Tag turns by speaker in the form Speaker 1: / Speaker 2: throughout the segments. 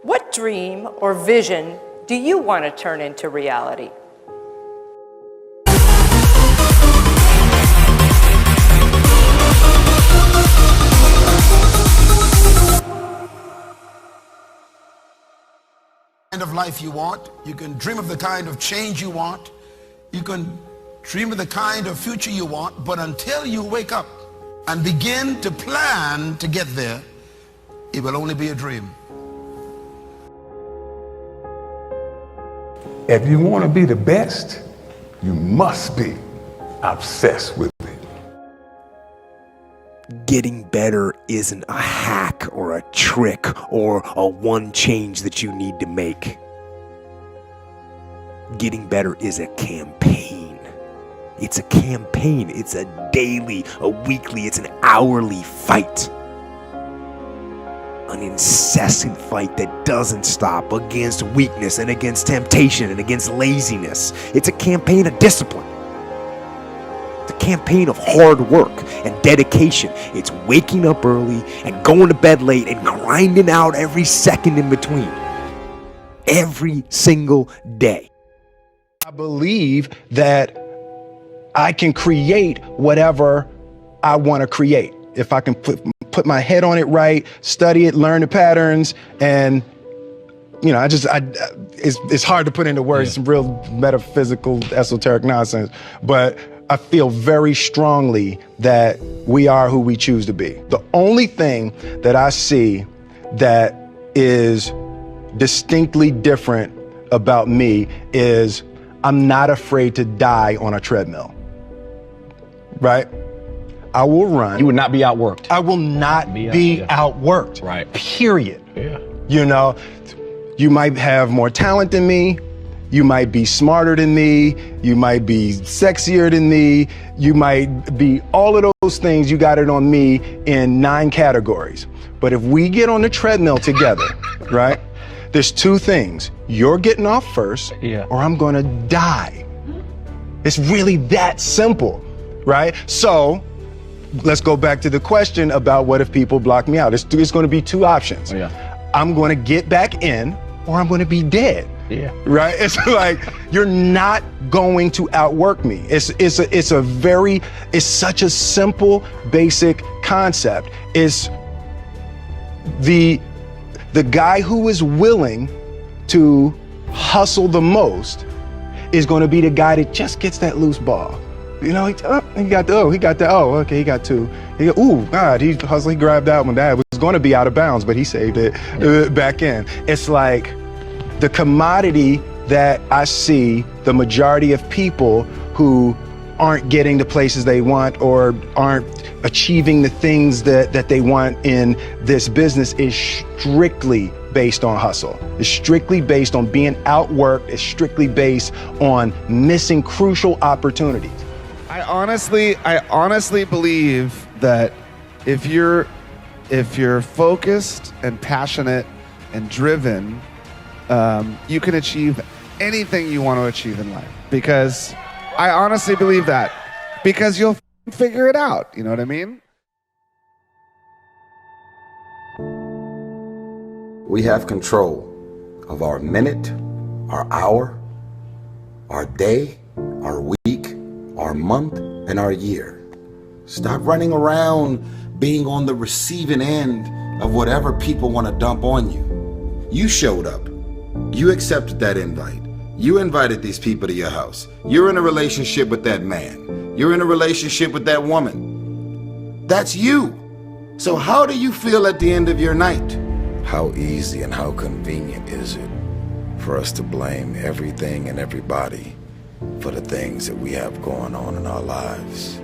Speaker 1: What dream or vision do you want to turn into reality?
Speaker 2: Kind of life you want. You can dream of the kind of change you want. You can dream of the kind of future you want, but until you wake up and begin to plan to get there, it will only be a dream.
Speaker 3: If you want to be the best, you must be obsessed with it.
Speaker 4: Getting better isn't a hack or a trick or a one change that you need to make. Getting better is a campaign. It's a campaign. It's a daily, a weekly, it's an hourly fight. An incessant fight that doesn't stop against weakness and against temptation and against laziness. It's a campaign of discipline. It's a campaign of hard work and dedication. It's waking up early and going to bed late and grinding out every second in between. Every single day.
Speaker 5: I believe that I can create whatever I want to create. If I can put my head on it right, study it, learn the patterns, and you know, it's hard to put into words. It's some real metaphysical, esoteric nonsense. But I feel very strongly that we are who we choose to be. The only thing that I see that is distinctly different about me is I'm not afraid to die on a treadmill, right? I will run.
Speaker 6: You would not be outworked.
Speaker 5: I will not be outworked.
Speaker 6: Right.
Speaker 5: Period.
Speaker 6: Yeah.
Speaker 5: You know, you might have more talent than me. You might be smarter than me. You might be sexier than me. You might be all of those things. You got it on me in 9 categories. But if we get on the treadmill together, right? There's 2 things. You're getting off first, or I'm gonna die. It's really that simple, right? So let's go back to the question about what if people block me out. It's going to be 2 options. I'm going to get back in, or I'm going to be dead. Right? It's like, you're not going to outwork me. It's such a simple, basic concept. It's the guy who is willing to hustle the most is going to be the guy that just gets that loose ball. You know, he got 2. Okay, he got 2. Ooh, God, he hustled, he grabbed that one. That was going to be out of bounds, but he saved it back in. It's like the commodity that I see the majority of people who aren't getting the places they want or aren't achieving the things that they want in this business is strictly based on hustle. It's strictly based on being outworked. It's strictly based on missing crucial opportunities.
Speaker 7: I honestly believe that if you're focused and passionate and driven, you can achieve anything you want to achieve in life. Because I honestly believe that. Because you'll figure it out. You know what I mean?
Speaker 8: We have control of our minute, our hour, our day, our week, our month, and our year. Stop running around being on the receiving end of whatever people want to dump on you. You showed up. You accepted that invite. You invited these people to your house. You're in a relationship with that man. You're in a relationship with that woman. That's you. So how do you feel at the end of your night? How easy and how convenient is it for us to blame everything and everybody for the things that we have going on in our lives?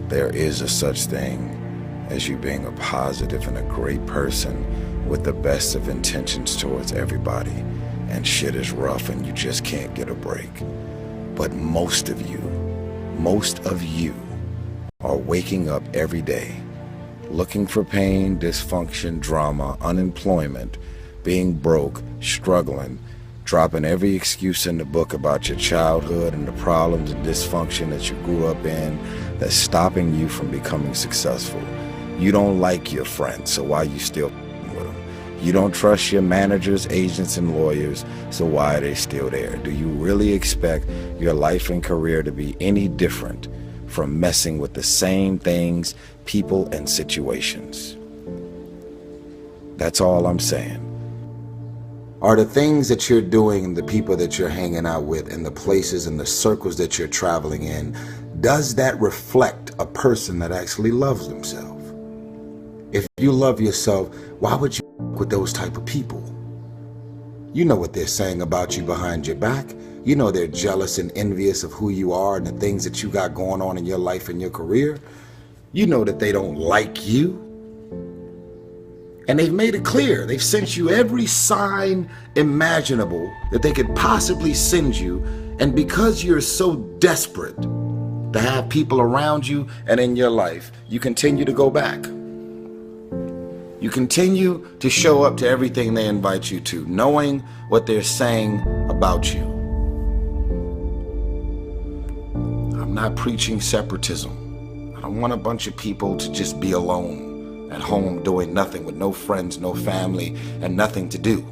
Speaker 8: There is a such thing as you being a positive and a great person with the best of intentions towards everybody, and shit is rough and you just can't get a break. But most of you are waking up every day looking for pain, dysfunction, drama, unemployment, being broke, struggling, dropping every excuse in the book about your childhood and the problems and dysfunction that you grew up in that's stopping you from becoming successful. You don't like your friends, so why are you still with them? You don't trust your managers, agents, and lawyers, so why are they still there? Do you really expect your life and career to be any different from messing with the same things, people, and situations? That's all I'm saying. Are the things that you're doing and the people that you're hanging out with and the places and the circles that you're traveling in, does that reflect a person that actually loves themselves? If you love yourself, why would you with those type of people? You know what they're saying about you behind your back. You know they're jealous and envious of who you are and the things that you got going on in your life and your career. You know that they don't like you. And they've made it clear. They've sent you every sign imaginable that they could possibly send you. And because you're so desperate to have people around you and in your life, you continue to go back. You continue to show up to everything they invite you to, knowing what they're saying about you. I'm not preaching separatism. I don't want a bunch of people to just be alone at home doing nothing with no friends, no family, and nothing to do.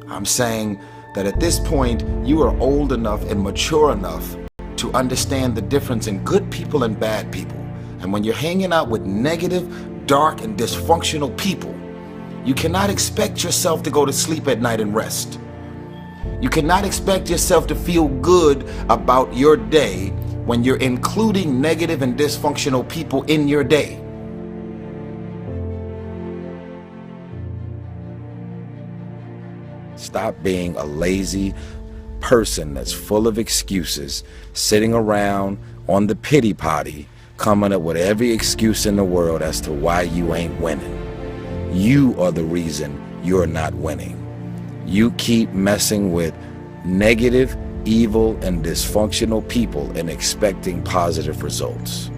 Speaker 8: I'm saying that at this point, you are old enough and mature enough to understand the difference in good people and bad people. And when you're hanging out with negative, dark, and dysfunctional people, you cannot expect yourself to go to sleep at night and rest. You cannot expect yourself to feel good about your day when you're including negative and dysfunctional people in your day. Stop being a lazy person that's full of excuses, sitting around on the pity potty, coming up with every excuse in the world as to why you ain't winning. You are the reason you're not winning. You keep messing with negative, evil, and dysfunctional people and expecting positive results.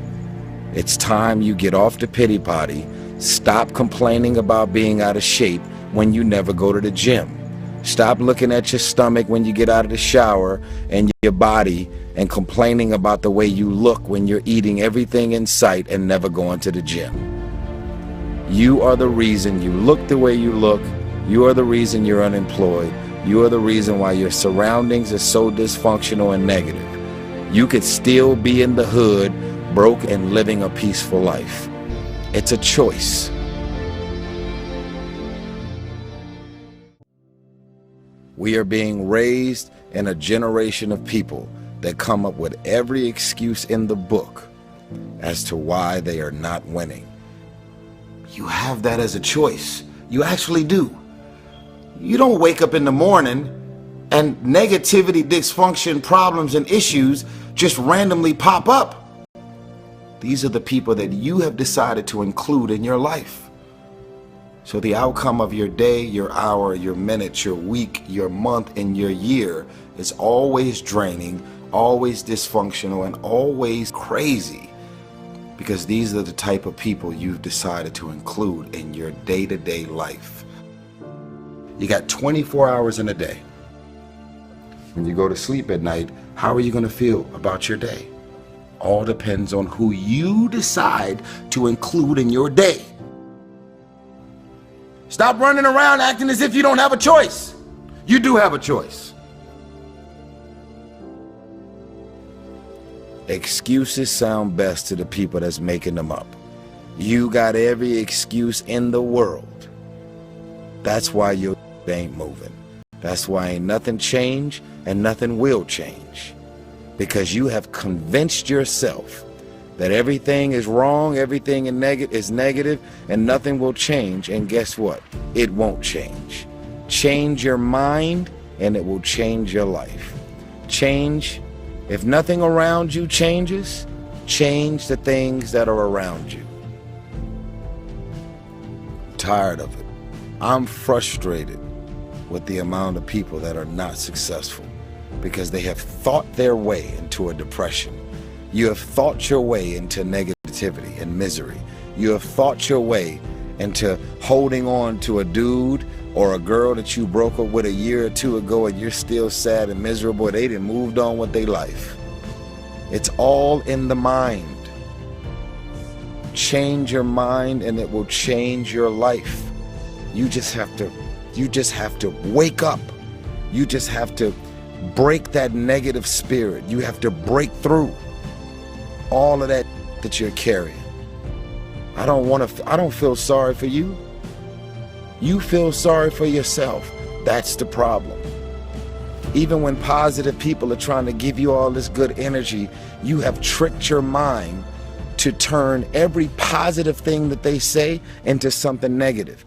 Speaker 8: It's time you get off the pity potty, stop complaining about being out of shape when you never go to the gym. Stop looking at your stomach when you get out of the shower and your body and complaining about the way you look when you're eating everything in sight and never going to the gym. You are the reason you look the way you look. You are the reason you're unemployed. You are the reason why your surroundings are so dysfunctional and negative. You could still be in the hood, broke and living a peaceful life. It's a choice. We are being raised in a generation of people that come up with every excuse in the book as to why they are not winning. You have that as a choice. You actually do. You don't wake up in the morning and negativity, dysfunction, problems, and issues just randomly pop up. These are the people that you have decided to include in your life. So the outcome of your day, your hour, your minute, your week, your month, and your year is always draining, always dysfunctional, and always crazy. Because these are the type of people you've decided to include in your day-to-day life. You got 24 hours in a day. When you go to sleep at night, how are you going to feel about your day? All depends on who you decide to include in your day. Stop running around acting as if you don't have a choice. You do have a choice. Excuses sound best to the people that's making them up. You got every excuse in the world. That's why your ain't moving. That's why ain't nothing changed and nothing will change. Because you have convinced yourself that everything is wrong, everything is negative, and nothing will change. And guess what? It won't change. Change your mind, and it will change your life. Change. If nothing around you changes, change the things that are around you. I'm tired of it. I'm frustrated with the amount of people that are not successful because they have thought their way into a depression. You have thought your way into negativity and misery. You have thought your way into holding on to a dude or a girl that you broke up with a year or two ago and you're still sad and miserable. They done moved on with their life. It's all in the mind. Change your mind and it will change your life. You just have to You just have to wake up. You just have to break that negative spirit. You have to break through all of that you're carrying. I don't feel sorry for you. You feel sorry for yourself. That's the problem. Even when positive people are trying to give you all this good energy, you have tricked your mind to turn every positive thing that they say into something negative.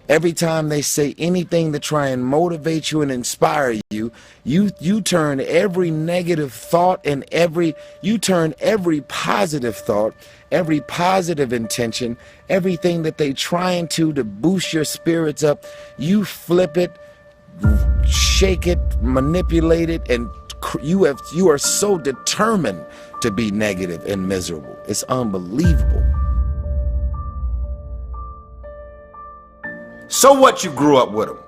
Speaker 8: Every time they say anything to try and motivate you and inspire you, you turn every negative thought and you turn every positive thought, every positive intention, everything that they trying to boost your spirits up, you flip it, shake it, manipulate it, and you are so determined to be negative and miserable. It's unbelievable. So what you grew up with them?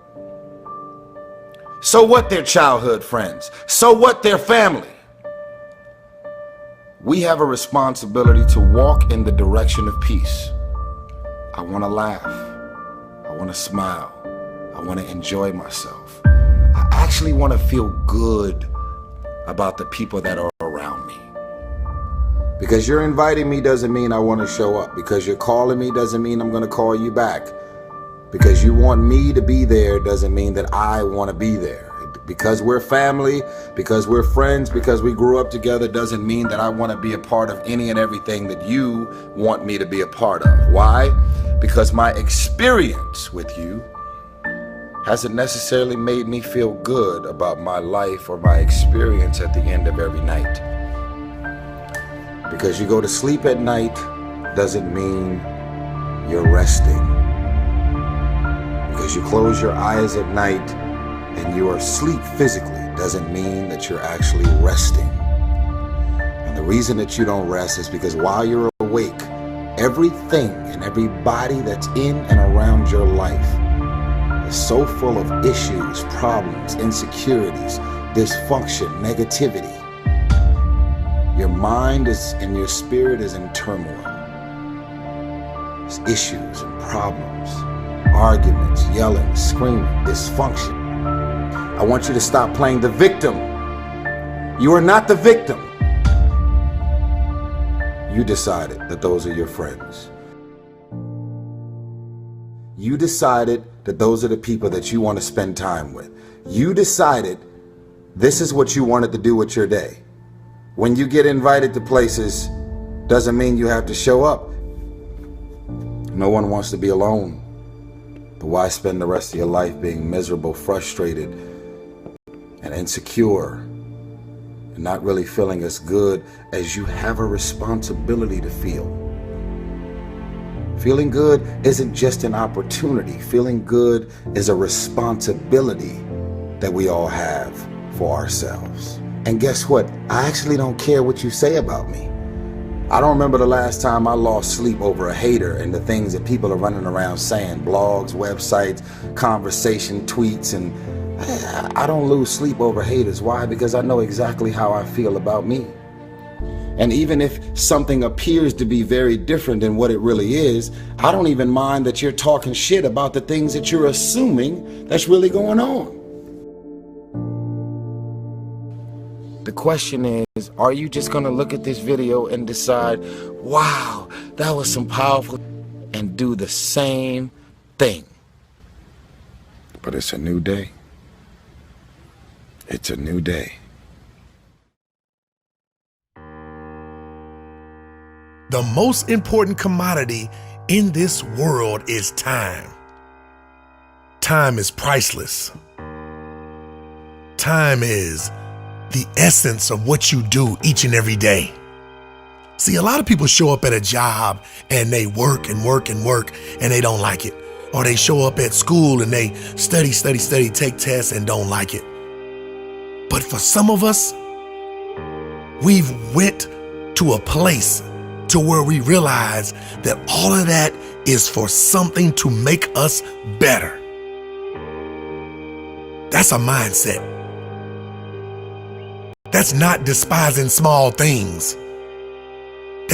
Speaker 8: So what their childhood friends? So what their family? We have a responsibility to walk in the direction of peace. I want to laugh. I want to smile. I want to enjoy myself. I actually want to feel good about the people that are around me. Because you're inviting me doesn't mean I want to show up. Because you're calling me doesn't mean I'm going to call you back. Because you want me to be there doesn't mean that I want to be there. Because we're family, because we're friends, because we grew up together doesn't mean that I want to be a part of any and everything that you want me to be a part of. Why? Because my experience with you hasn't necessarily made me feel good about my life or my experience at the end of every night. Because you go to sleep at night doesn't mean you're resting. Because you close your eyes at night and you are asleep physically doesn't mean that you're actually resting. And the reason that you don't rest is because while you're awake, everything and everybody that's in and around your life is so full of issues, problems, insecurities, dysfunction, negativity. Your mind and your spirit is in turmoil. There's issues and problems. Arguments, yelling, screaming, dysfunction. I want you to stop playing the victim. You are not the victim. You decided that those are your friends. You decided that those are the people that you want to spend time with. You decided this is what you wanted to do with your day. When you get invited to places, doesn't mean you have to show up. No one wants to be alone. But why spend the rest of your life being miserable, frustrated, and insecure, and not really feeling as good as you have a responsibility to feel? Feeling good isn't just an opportunity. Feeling good is a responsibility that we all have for ourselves. And guess what? I actually don't care what you say about me. I don't remember the last time I lost sleep over a hater and the things that people are running around saying, blogs, websites, conversation, tweets, and I don't lose sleep over haters. Why? Because I know exactly how I feel about me. And even if something appears to be very different than what it really is, I don't even mind that you're talking shit about the things that you're assuming that's really going on. The question is, are you just gonna look at this video and decide, wow, that was some powerful, and do the same thing? But it's a new day. It's a new day.
Speaker 6: The most important commodity in this world is time. Time is priceless. Time is the essence of what you do each and every day. See, a lot of people show up at a job and they work and work and work and they don't like it. Or they show up at school and they study, take tests and don't like it. But for some of us, we've went to a place to where we realize that all of that is for something to make us better. That's a mindset. That's not despising small things.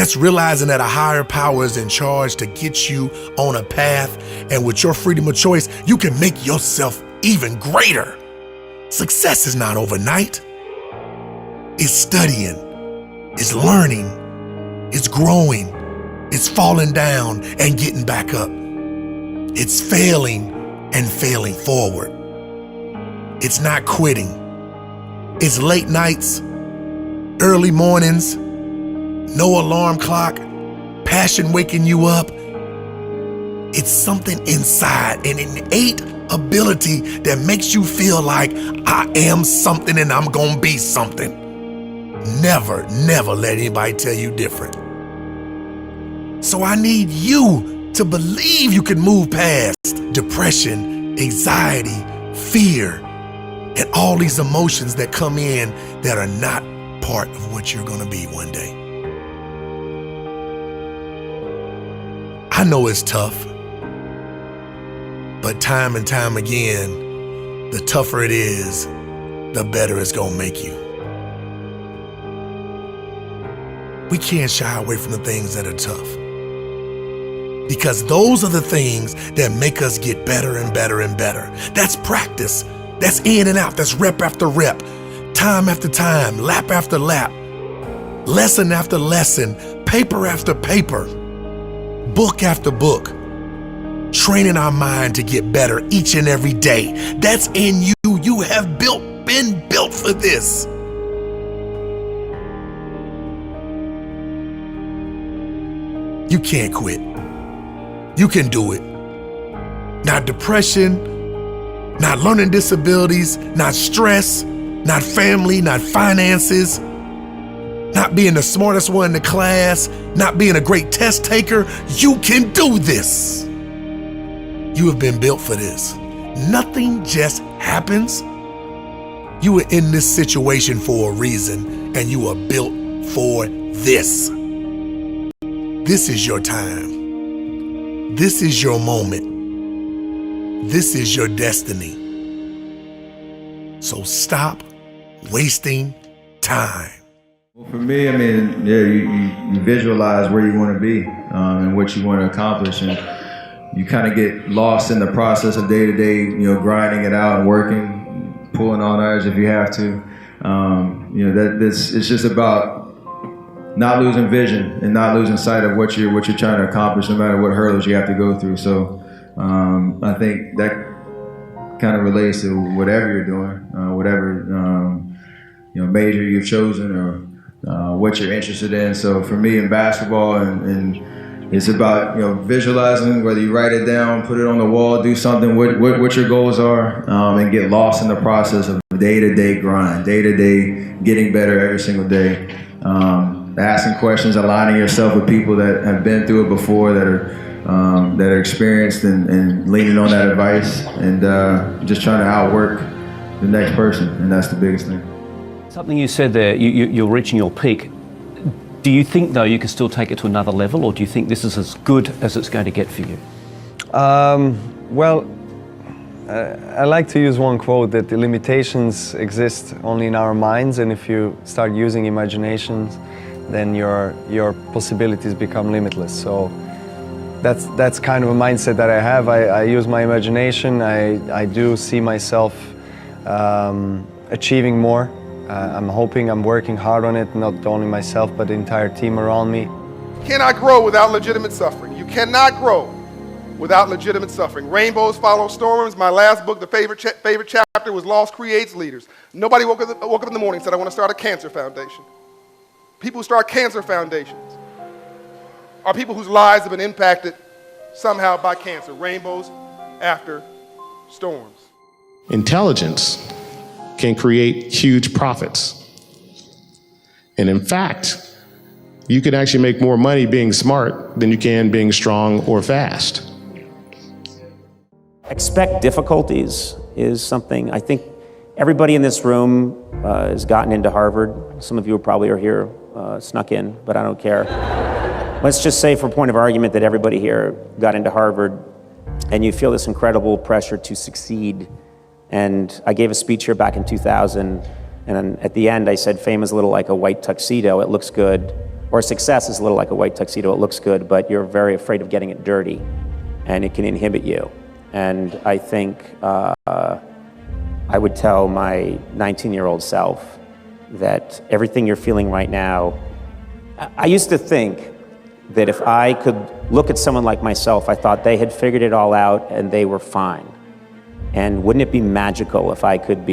Speaker 6: That's realizing that a higher power is in charge to get you on a path, and with your freedom of choice, you can make yourself even greater. Success is not overnight. It's studying, it's learning, it's growing, it's falling down and getting back up. It's failing and failing forward. It's not quitting. It's late nights, early mornings, no alarm clock, passion waking you up. It's something inside, an innate ability that makes you feel like I am something and I'm gonna be something. Never, never let anybody tell you different. So I need you to believe you can move past depression, anxiety, fear, and all these emotions that come in that are not part of what you're gonna be one day. I know it's tough, but time and time again, the tougher it is, the better it's gonna make you. We can't shy away from the things that are tough, because those are the things that make us get better and better and better. That's practice. That's in and out. That's rep after rep, time after time, lap after lap, lesson after lesson, paper after paper, book after book, training our mind to get better each and every day. That's in you. You have been built for this. You can't quit. You can do it. Not depression, not learning disabilities, not stress, not family, not finances, not being the smartest one in the class, not being a great test taker. You can do this. You have been built for this. Nothing just happens. You are in this situation for a reason, and you are built for this. This is your time. This is your moment. This is your destiny. So stop wasting time.
Speaker 9: Well, for me, I mean, yeah, you visualize where you want to be and what you want to accomplish, and you kind of get lost in the process of day to day, grinding it out and working, pulling all nighters if you have to. It's just about not losing vision and not losing sight of what you're trying to accomplish, no matter what hurdles you have to go through. So I think that kind of relates to whatever you're doing, whatever major you've chosen or what you're interested in. So for me in basketball, and it's about visualizing, whether you write it down, put it on the wall, do something, what your goals are, and get lost in the process of day-to-day grind, day-to-day getting better every single day. Asking questions, aligning yourself with people that have been through it before, that are experienced, and leaning on that advice, and just trying to outwork the next person, and that's the biggest thing.
Speaker 10: Something you said there, you're reaching your peak. Do you think, though, you can still take it to another level, or do you think this is as good as it's going to get for you?
Speaker 11: I like to use one quote, that the limitations exist only in our minds, and if you start using imaginations, then your possibilities become limitless. So that's kind of a mindset that I have. I use my imagination. I do see myself achieving more. I'm hoping, I'm working hard on it, not only myself, but the entire team around me.
Speaker 12: You cannot grow without legitimate suffering. You cannot grow without legitimate suffering. Rainbows follow storms. My last book, the favorite chapter was Loss Creates Leaders. Nobody woke up in the morning and said, I want to start a cancer foundation. People who start cancer foundations are people whose lives have been impacted somehow by cancer. Rainbows after storms.
Speaker 13: Intelligence can create huge profits. And in fact, you can actually make more money being smart than you can being strong or fast.
Speaker 14: Expect difficulties is something I think everybody in this room has gotten into Harvard. Some of you probably are here, snuck in, but I don't care. Let's just say, for point of argument, that everybody here got into Harvard, and you feel this incredible pressure to succeed. And I gave a speech here back in 2000, and at the end I said, fame is a little like a white tuxedo. It looks good, Or success is a little like a white tuxedo. It looks good, but you're very afraid of getting it dirty, and it can inhibit you. And I think I would tell my 19-year-old self that everything you're feeling right now, I used to think that if I could look at someone like myself, I thought they had figured it all out and they were fine. And wouldn't it be magical if I could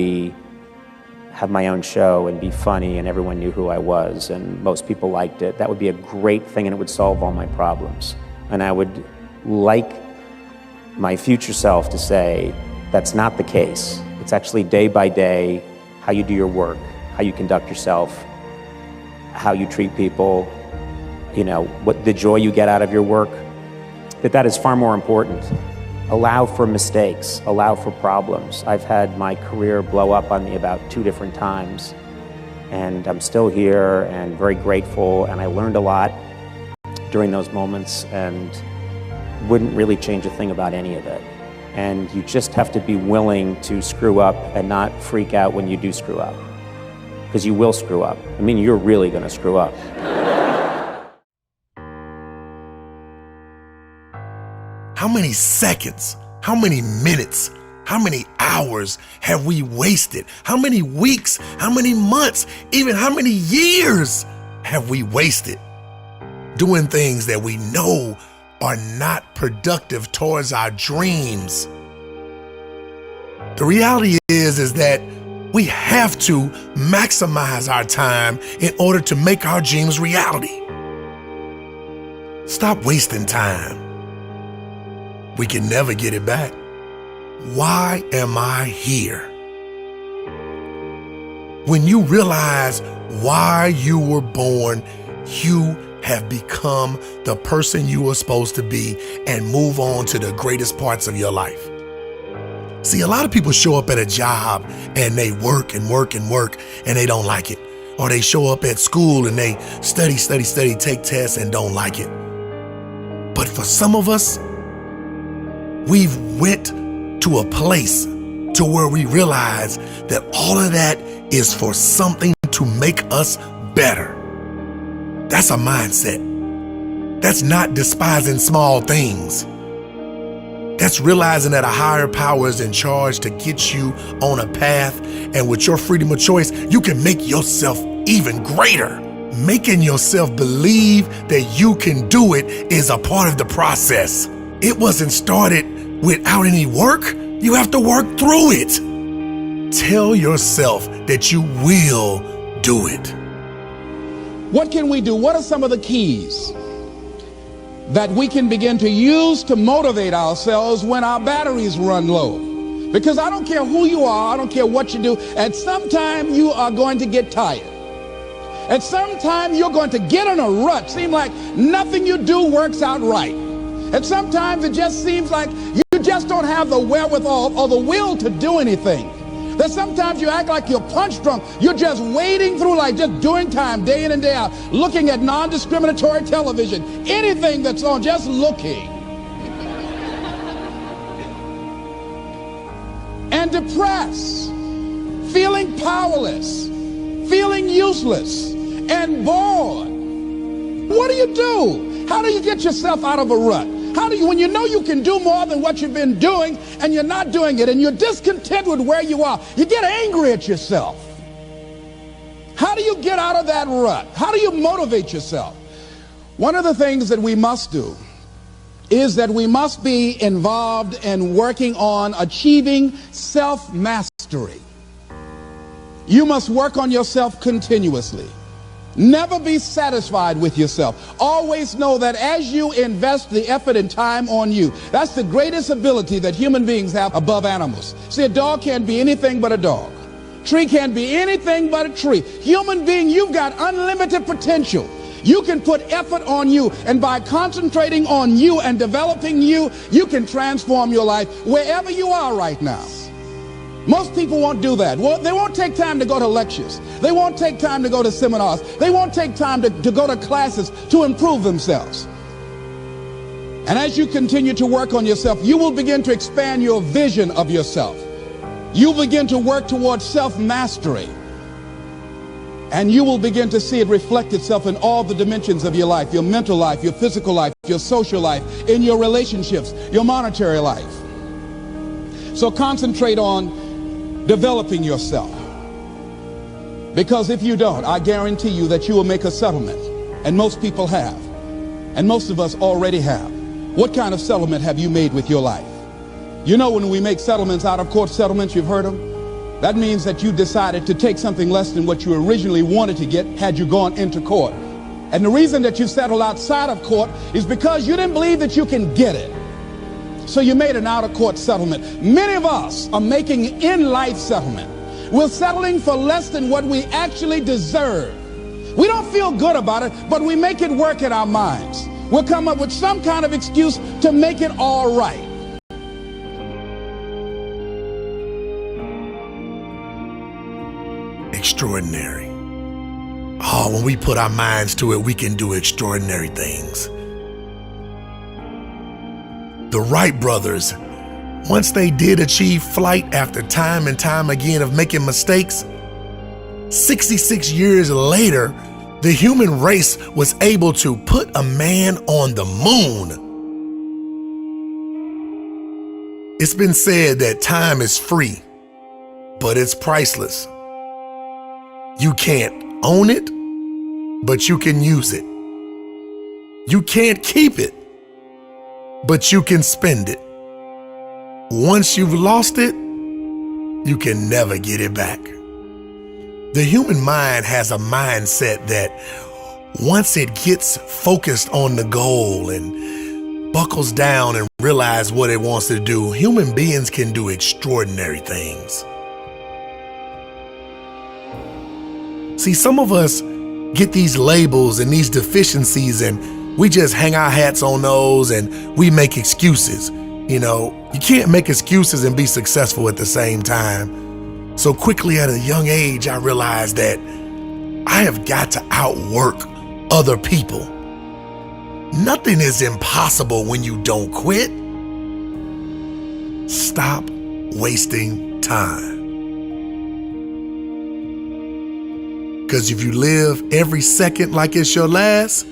Speaker 14: have my own show and be funny and everyone knew who I was and most people liked it? That would be a great thing and it would solve all my problems. And I would like my future self to say, that's not the case. It's actually day by day, how you do your work, how you conduct yourself, how you treat people, what the joy you get out of your work, that is far more important. Allow for mistakes, allow for problems. I've had my career blow up on me about 2 different times, and I'm still here and very grateful, and I learned a lot during those moments and wouldn't really change a thing about any of it. And you just have to be willing to screw up and not freak out when you do screw up, because you will screw up. I mean, you're really gonna screw up.
Speaker 6: How many seconds, how many minutes, how many hours have we wasted? How many weeks, how many months, even how many years have we wasted doing things that we know are not productive towards our dreams? The reality is that we have to maximize our time in order to make our dreams reality. Stop wasting time. We can never get it back. Why am I here? When you realize why you were born, you have become the person you were supposed to be and move on to the greatest parts of your life. See, a lot of people show up at a job and they work and work and work and they don't like it. Or they show up at school and they study, take tests and don't like it. But for some of us, we've went to a place to where we realize that all of that is for something to make us better. That's a mindset. That's not despising small things. That's realizing that a higher power is in charge to get you on a path, and with your freedom of choice, you can make yourself even greater. Making yourself believe that you can do it is a part of the process. It wasn't started without any work. You have to work through it. Tell yourself that you will do it.
Speaker 15: What can we do? What are some of the keys that we can begin to use to motivate ourselves when our batteries run low? Because I don't care who you are, I don't care what you do, at some time you are going to get tired. At some time you're going to get in a rut, seem like nothing you do works out right. And sometimes it just seems like you just don't have the wherewithal or the will to do anything. That sometimes you act like you're punch drunk. You're just wading through, like just doing time day in and day out, looking at non-discriminatory television, anything that's on, just looking. And depressed, feeling powerless, feeling useless, and bored. What do you do? How do you get yourself out of a rut? How do you, when you know you can do more than what you've been doing and you're not doing it and you're discontent with where you are, you get angry at yourself. How do you get out of that rut? How do you motivate yourself? One of the things that we must do is that we must be involved in working on achieving self-mastery. You must work on yourself continuously. Never be satisfied with yourself. Always know that as you invest the effort and time on you, that's the greatest ability that human beings have above animals. See, a dog can't be anything but a dog. Tree can't be anything but a tree. Human being, you've got unlimited potential. You can put effort on you, and by concentrating on you and developing you, you can transform your life wherever you are right now. Most people won't do that. Well, they won't take time to go to lectures. They won't take time to go to seminars. They won't take time to go to classes to improve themselves. And as you continue to work on yourself, you will begin to expand your vision of yourself. You'll begin to work towards self-mastery. And you will begin to see it reflect itself in all the dimensions of your life, your mental life, your physical life, your social life, in your relationships, your monetary life. So concentrate on developing yourself. Because if you don't, I guarantee you that you will make a settlement. And most people have. And most of us already have. What kind of settlement have you made with your life? You know, when we make settlements, out of court settlements, you've heard them? That means that you decided to take something less than what you originally wanted to get had you gone into court. And the reason that you settled outside of court is because you didn't believe that you can get it. So you made an out-of-court settlement. Many of us are making in-life settlement. We're settling for less than what we actually deserve. We don't feel good about it, but we make it work in our minds. We'll come up with some kind of excuse to make it all right.
Speaker 6: Extraordinary. Oh, when we put our minds to it, we can do extraordinary things. The Wright brothers, once they did achieve flight after time and time again of making mistakes, 66 years later, the human race was able to put a man on the moon. It's been said that time is free, but it's priceless. You can't own it, but you can use it. You can't keep it, but you can spend it. Once you've lost it, you can never get it back. The human mind has a mindset that once it gets focused on the goal and buckles down and realizes what it wants to do, human beings can do extraordinary things. See, some of us get these labels and these deficiencies and we just hang our hats on those and we make excuses. You know, you can't make excuses and be successful at the same time. So quickly at a young age, I realized that I have got to outwork other people. Nothing is impossible when you don't quit. Stop wasting time. Because if you live every second like it's your last,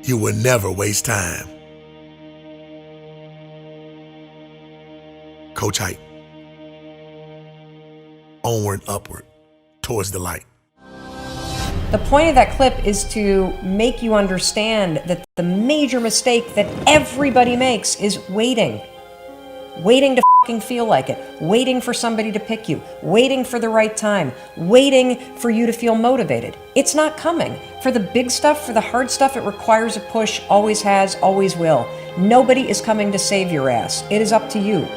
Speaker 6: you will never waste time. Coach Hite. Onward, upward, towards the light.
Speaker 16: The point of that clip is to make you understand that the major mistake that everybody makes is waiting. Waiting to fucking feel like it. Waiting for somebody to pick you. Waiting for the right time. Waiting for you to feel motivated. It's not coming. For the big stuff, for the hard stuff, it requires a push, always has, always will. Nobody is coming to save your ass. It is up to you.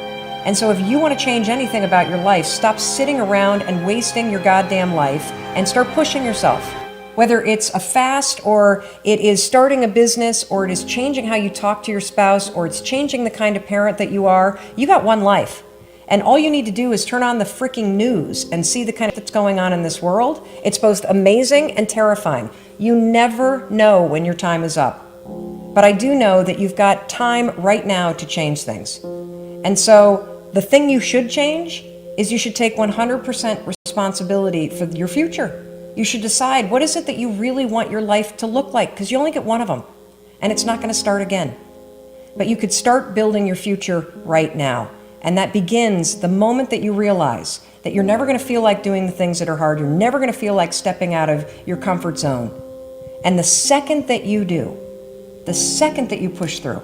Speaker 16: And so if you want to change anything about your life, stop sitting around and wasting your goddamn life and start pushing yourself. Whether it's a fast or it is starting a business or it is changing how you talk to your spouse or it's changing the kind of parent that you are, you got one life. And all you need to do is turn on the freaking news and see the kind of that's going on in this world. It's both amazing and terrifying. You never know when your time is up. But I do know that you've got time right now to change things. And so the thing you should change is you should take 100% responsibility for your future. You should decide what is it that you really want your life to look like, because you only get one of them, and it's not going to start again. But you could start building your future right now, and that begins the moment that you realize that you're never going to feel like doing the things that are hard. You're never going to feel like stepping out of your comfort zone. And the second that you do, the second that you push through,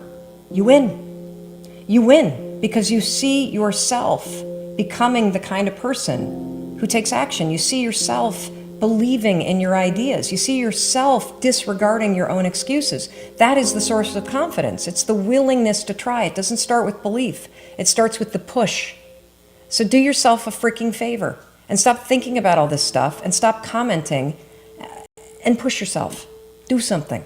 Speaker 16: you win. You win. Because you see yourself becoming the kind of person who takes action. You see yourself believing in your ideas. You see yourself disregarding your own excuses. That is the source of confidence. It's the willingness to try. It doesn't start with belief. It starts with the push. So do yourself a freaking favor and stop thinking about all this stuff and stop commenting and push yourself. Do something.